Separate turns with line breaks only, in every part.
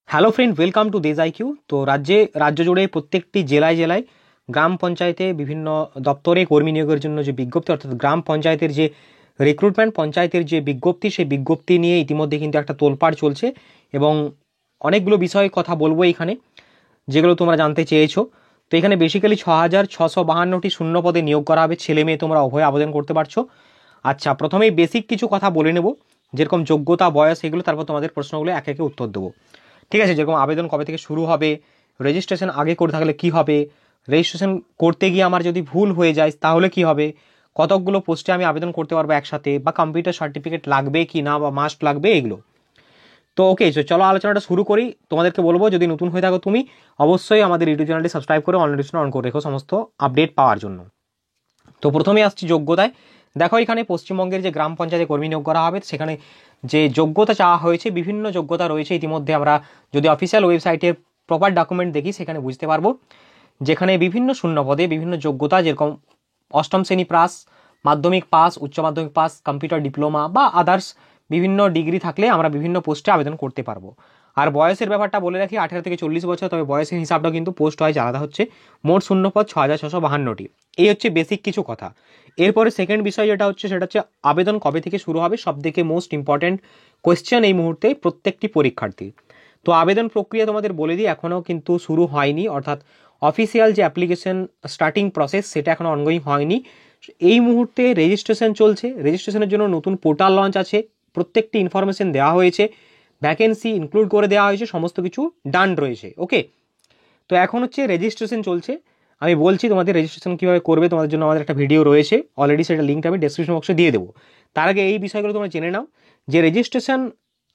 Hello friend, welcome to দেজ IQ. তো রাজ্য জুড়ে প্রত্যেকটি জেলায় জেলায় গ্রাম পঞ্চায়েতে বিভিন্ন দপ্তরে কর্মী নিয়োগের জন্য যে বিজ্ঞপ্তি, অর্থাৎ গ্রাম পঞ্চায়েতের যে রিক্রুটমেন্ট, পঞ্চায়েতের যে বিজ্ঞপ্তি, সেই বিজ্ঞপ্তি নিয়ে ইতিমধ্যে কিন্তু একটা তোলপাড় চলছে এবং অনেকগুলো বিষয়ে কথা বলবো এখানে, যেগুলো তোমরা জানতে চেয়েছো। তো এখানে বেসিক্যালি 6,652টি শূন্য পদে নিয়োগ করা হবে। ছেলে মেয়ে তোমরা উভয় আবেদন করতে পারছো। আচ্ছা, প্রথমেই বেসিক কিছু কথা বলে নেব, যেরকম যোগ্যতা, বয়স, এগুলো, তারপর তোমাদের প্রশ্নগুলো একে একে উত্তর দেবো। ঠিক আছে, যেরকম আবেদন কবে থেকে শুরু হবে, রেজিস্ট্রেশন আগে করে থাকলে কি হবে, রেজিস্ট্রেশন করতে গিয়ে আমার যদি ভুল হয়ে যায় তাহলে কি হবে, কতকগুলো পোস্টে আমি আবেদন করতে পারবো একসাথে, বা কম্পিউটার সার্টিফিকেট লাগবে কি না বা মাস্ট লাগবে, এগুলো। তো ওকে, চলো আলোচনাটা শুরু করি। তোমাদেরকে বলবো, যদি নতুন হয়ে থাকো তুমি অবশ্যই আমাদের ইউটিউব চ্যানেলটি সাবস্ক্রাইব করে অন নোটিফিকেশন অন করে রেখো সমস্ত আপডেট পাওয়ার জন্য। তো প্রথমে আসছি যোগ্যতায়। দেখো, এখানে পশ্চিমবঙ্গের যে গ্রাম পঞ্চায়েতে কর্মী নিয়োগ করা হবে, সেখানে যে যোগ্যতা চাওয়া হয়েছে, বিভিন্ন যোগ্যতা রয়েছে। ইতিমধ্যে আমরা যদি অফিসিয়াল ওয়েবসাইটের প্রপার ডকুমেন্ট দেখি, সেখানে বুঝতে পারবো যেখানে বিভিন্ন শূন্য পদে বিভিন্ন যোগ্যতা, যেরকম অষ্টম শ্রেণী পাস, মাধ্যমিক পাস, উচ্চ মাধ্যমিক পাস, কম্পিউটার ডিপ্লোমা বা আদার্স বিভিন্ন ডিগ্রি থাকলে আমরা বিভিন্ন পোস্টে আবেদন করতে পারবো। আর বয়সের ব্যাপারটা বলে রাখি, 18 থেকে 40 বছর, তবে বয়সের হিসাবটা কিন্তু পোস্ট ওয়াইজ আলাদা হচ্ছে। মোট শূন্যপদ 6,652টি। এই হচ্ছে বেসিক কিছু কথা। এরপরে সেকেন্ড বিষয় যেটা হচ্ছে, সেটা হচ্ছে আবেদন কবে থেকে শুরু হবে। সব থেকে মোস্ট ইম্পর্ট্যান্ট কোয়েশ্চেন এই মুহূর্তে প্রত্যেকটি পরীক্ষার্থী। তো আবেদন প্রক্রিয়া তোমাদের বলে দিই, এখনও কিন্তু শুরু হয়নি, অর্থাৎ অফিসিয়াল যে অ্যাপ্লিকেশন স্টার্টিং প্রসেস সেটা এখনও অনগোয়িং হয়নি। এই মুহূর্তে রেজিস্ট্রেশন চলছে। রেজিস্ট্রেশনের জন্য নতুন পোর্টাল লঞ্চ আছে, প্রত্যেকটি ইনফরমেশন দেওয়া হয়েছে, ভ্যাকেন্সি ইনক্লুড করে দেওয়া হয়েছে, সমস্ত কিছু ডান রয়েছে। ওকে, তো এখন হচ্ছে রেজিস্ট্রেশন চলছে। আমি বলছি তোমাদের রেজিস্ট্রেশন কীভাবে করবে, তোমাদের জন্য আমাদের একটা ভিডিও রয়েছে অলরেডি, সেটা লিঙ্কটা আমি ডেসক্রিপশন বক্সে দিয়ে দেবো। তার আগে এই বিষয়গুলো তোমরা জেনে নাও যে রেজিস্ট্রেশন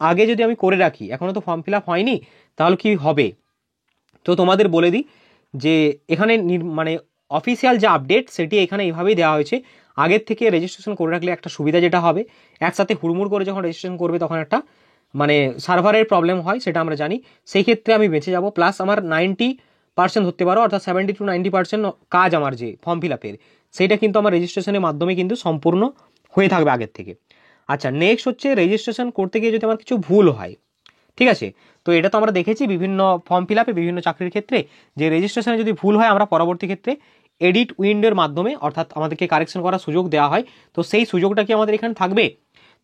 আগে যদি আমি করে রাখি, এখনও তো ফর্ম ফিল আপ হয়নি, তাহলে কি হবে। তো তোমাদের বলে দিই যে এখানে মানে অফিসিয়াল যে আপডেট সেটি এখানে এইভাবেই দেওয়া হয়েছে। আগের থেকে রেজিস্ট্রেশন করে রাখলে একটা সুবিধা যেটা হবে, একসাথে হুড়মুড় করে যখন রেজিস্ট্রেশন করবে তখন একটা মানে সার্ভারের প্রবলেম হয়, সেটা আমরা জানি। সেই ক্ষেত্রে আমি বেঁচে যাব। প্লাস আমার 90% ধরতে পারো, অর্থাৎ 70 to 90% কাজ আমার যে ফর্ম ফিল আপের, সেইটা কিন্তু আমার রেজিস্ট্রেশনের মাধ্যমে কিন্তু সম্পূর্ণ হয়ে থাকবে আগের থেকে। আচ্ছা, নেক্সট হচ্ছে রেজিস্ট্রেশন করতে গিয়ে যদি আমার কিছু ভুল হয়, ঠিক আছে, তো এটা তো আমরা দেখেছি বিভিন্ন ফর্ম ফিল আপে, বিভিন্ন চাকরির ক্ষেত্রে, যে রেজিস্ট্রেশনে যদি ভুল হয় আমরা পরবর্তী ক্ষেত্রে এডিট উইন্ডোর মাধ্যমে, অর্থাৎ আমাদেরকে কারেকশন করার সুযোগ দেওয়া হয়। তো সেই সুযোগটা কি আমাদের এখানে থাকবে?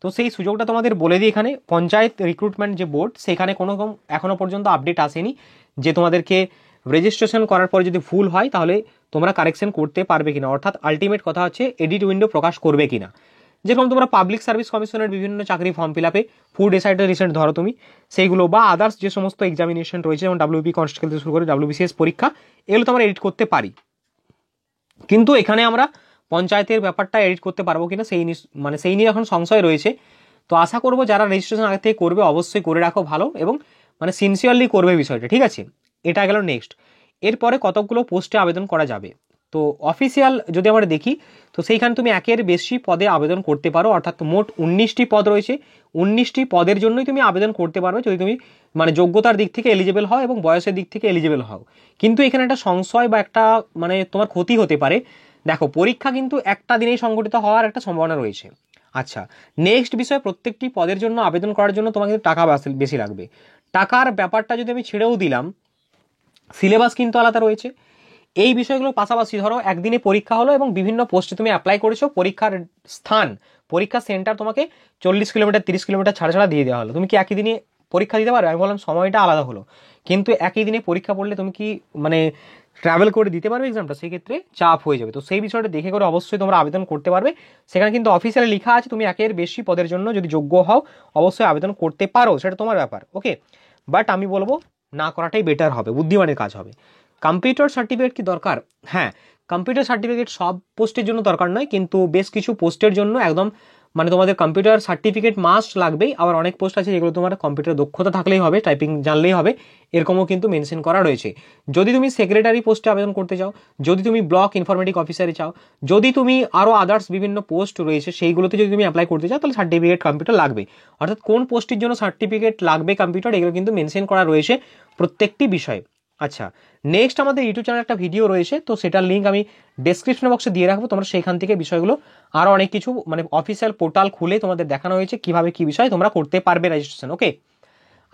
তো সেই সুযোগটা তোমাদের বলে দিই, এখানে পঞ্চায়েত রিক্রুটমেন্ট যে বোর্ড, সেখানে কোনো রকম এখনও পর্যন্ত আপডেট আসেনি যে তোমাদেরকে রেজিস্ট্রেশন করার পরে যদি ভুল হয় তাহলে তোমরা কারেকশন করতে পারবে কিনা, অর্থাৎ আলটিমেট কথা হচ্ছে এডিট উইন্ডো প্রকাশ করবে কিনা। যেরকম তোমরা পাবলিক সার্ভিস কমিশনের বিভিন্ন চাকরি ফর্ম ফিল আপে ফুড এসআইটার রিসেন্ট ধরো তুমি, সেইগুলো বা আদার্স যে সমস্ত এক্সামিনেশন রয়েছে, যেমন ডাব্লিউপি কনস্টেবল থেকে শুরু করে ডাব্লিউবিসিএস পরীক্ষা, এগুলো তো আমরা এডিট করতে পারি। কিন্তু এখানে আমরা পঞ্চায়েতের ব্যাপারটা এডিট করতে পারবো কিনা সেই নিয়ে এখন সংশয় রয়েছে। তো আশা করবো যারা রেজিস্ট্রেশন আগে থেকে করবে অবশ্যই করে রাখো ভালো, এবং সিনসিয়ারলি করবে বিষয়টা, ঠিক আছে। এটা গেল নেক্সট। এরপরে কতকগুলো পোস্টে আবেদন করা যাবে। তো অফিসিয়াল যদি আমরা দেখি, তো সেইখানে তুমি একের বেশি পদে আবেদন করতে পারো, অর্থাৎ মোট 19টি পদ রয়েছে। 19টি পদের জন্যই তুমি আবেদন করতে পারবে যদি তুমি যোগ্যতার দিক থেকে এলিজিবল হও এবং বয়সের দিক থেকে এলিজিবল হও। কিন্তু এখানে একটা সংশয় বা একটা তোমার ক্ষতি হতে পারে। দেখো, পরীক্ষা কিন্তু একটা দিনেই সংগঠিত হওয়ার একটা সম্ভাবনা রয়েছে। আচ্ছা, নেক্সট বিষয়, প্রত্যেকটি পদের জন্য আবেদন করার জন্য তোমাকে কিন্তু টাকা বেশি লাগবে। টাকার ব্যাপারটা যদি আমি ছেড়েও দিলাম, সিলেবাস কিন্তু আলাদা রয়েছে। এই বিষয়গুলো পাশাপাশি ধরো একদিনে পরীক্ষা হলো এবং বিভিন্ন পোস্টে তুমি অ্যাপ্লাই করেছো, পরীক্ষার স্থান, পরীক্ষা সেন্টার তোমাকে 40 কিলোমিটার 30 কিলোমিটার ছাড়া ছাড়া দিয়ে দেওয়া হলো, তুমি কি একই দিনে পরীক্ষা দিতে পারবে? আমি বললাম সময়টা আলাদা হলো, কিন্তু একই দিনে পরীক্ষা পড়লে তুমি কি ট্রাভেল করে দিতে পারবে এক্সামটা? সেই ক্ষেত্রে চাপ হয়ে যাবে। তো সেই বিষয়টা দেখে করে অবশ্যই তোমরা আবেদন করতে পারবে। সেখানে কিন্তু অফিসিয়ালি লেখা আছে তুমি একের বেশি পদের জন্য যদি যোগ্য হও অবশ্যই আবেদন করতে পারো, সেটা তোমার ব্যাপার। ওকে, বাট আমি বলবো না করাটাই বেটার হবে, বুদ্ধিমানের কাজ হবে। কম্পিউটার সার্টিফিকেট কি দরকার? হ্যাঁ, কম্পিউটার সার্টিফিকেট সব পোস্টের জন্য দরকার নয়, কিন্তু বেশ কিছু পোস্টের জন্য একদম তোমাদের কম্পিউটার সার্টিফিকেট মাস্ট লাগবেই। আবার অনেক পোস্ট আছে যেগুলো তোমার কম্পিউটার দক্ষতা থাকলেই হবে, টাইপিং জানলেই হবে, এরকমও কিন্তু মেনশন করা রয়েছে। যদি তুমি সেক্রেটারি পোস্টে আবেদন করতে চাও, যদি তুমি ব্লক ইনফরমেটিক অফিসারে চাও, যদি তুমি আরও আদার্স বিভিন্ন পোস্ট রয়েছে সেইগুলোতে যদি তুমি অ্যাপ্লাই করতে চাও, তাহলে সার্টিফিকেট কম্পিউটার লাগবে। অর্থাৎ কোন পোস্টের জন্য সার্টিফিকেট লাগবে কম্পিউটার, এগুলো কিন্তু মেনশন করা রয়েছে প্রত্যেকটি বিষয়ে। আচ্ছা, নেক্সট আমাদের ইউটিউব চ্যানেলে একটা ভিডিও রয়েছে, তো সেটার লিঙ্ক আমি ডেসক্রিপশন বক্সে দিয়ে রাখবো, তোমরা সেখান থেকে বিষয়গুলো আরও অনেক কিছু অফিসিয়াল পোর্টাল খুলে তোমাদের দেখানো হয়েছে কিভাবে কি বিষয় তোমরা করতে পারবে রেজিস্ট্রেশন। ওকে,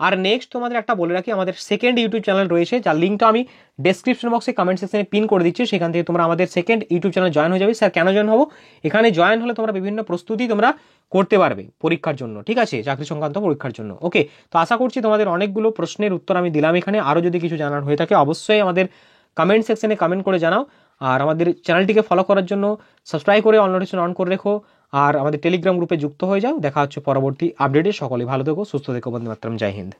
আর নেক্সট তোমাদের একটা বলে রাখি, আমাদের সেকেন্ড ইউটিউব চ্যানেল রয়েছে, যার লিঙ্কটা আমি ডেসক্রিপশন বক্সে কমেন্ট সেকশনে পিন করে দিচ্ছি, সেখান থেকে তোমরা আমাদের সেকেন্ড ইউটিউব চ্যানেল জয়েন হয়ে যাবে। স্যার কেন জয়েন হবো? এখানে জয়েন হলে তোমরা বিভিন্ন প্রস্তুতি তোমরা করতে পারবে পরীক্ষার জন্য, ঠিক আছে, চাকরি সংক্রান্ত পরীক্ষার জন্য। ওকে, তো আশা করছি তোমাদের অনেকগুলো প্রশ্নের উত্তর আমি দিলাম এখানে। আরও যদি কিছু জানার হয়ে থাকে অবশ্যই আমাদের কমেন্ট সেকশনে কমেন্ট করে জানাও। আর আমাদের চ্যানেলটিকে ফলো করার জন্য সাবস্ক্রাইব করে অল নোটিফিকেশন অন করে রেখো, আর আমাদের টেলিগ্রাম গ্রুপে যুক্ত হয়ে যাও। দেখা হচ্ছে পরবর্তী আপডেটে। সকলে ভালো থেকো, সুস্থ থেকো, বন্দে মাতরম, জয় হিন্দ।